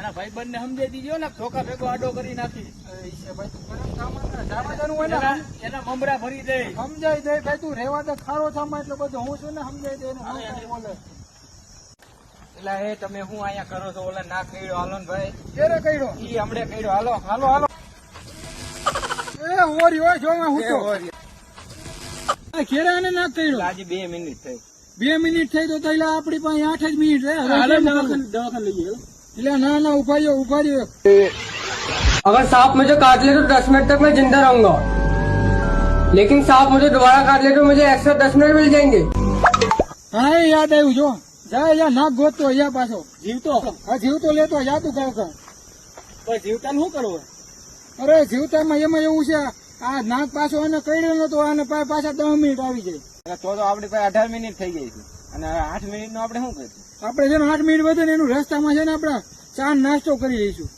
તારા ભાઈબંધ ને સમજાઈ દીજો ને ધોકા ભેગો આડો કરી નાખી ભાઈ તું ગરમ થામાં જાવા જવાનું હોય ને એના મમરા ભરી દે સમજાઈ દે ભાઈ તું રેવા દે ખારો થામાં એટલે બધું હું છું ને સમજાઈ દે ને બોલે એટલે એ તમે હું અહીંયા કરો છો ઓલા ના કર્યો હાલો ને ભાઈ ક્યારે કર્યો ઈ હમણે કર્યો હાલો હાલો હાલો એ ઓરી હોય જો હું તો ખેરા ને ના કર્યો આજે 2 મિનિટ થઈ 2 મિનિટ થઈ તો તૈલા આપડી પાસે 8 જ મિનિટ રહે દવાખાને લઈ ગયો એટલે ના ના ઉભા રહ્યો अगर सांप मुझे काट ले तो 10 मिनट तक मैं जिंदा रहूंगा लेकिन सांप मुझे दोबारा काट ले तो मुझे एक्स्ट्रा 10 मिनट मिल जाएंगे। હા એ યાદ આવ્યું જો જા યા નાક ગોતતો યા પાછો જીવતો હા જીવતો લેતો યા તું કહો તો જીવતા શું કરવું અરે જીવતામાં એમાં એવું છે આ નાક પાછો એને કર્યો નતો અને પાછા 10 મિનિટ આવી જાય તો આપડી પાસે 18 મિનિટ થઈ ગઈ છે અને 8 મિનિટ નું આપણે શું કરીશું આપણે છે ને 8 મિનિટ વધે ને એનું રસ્તામાં છે ને આપણે ચા નાસ્તો કરી લઈશું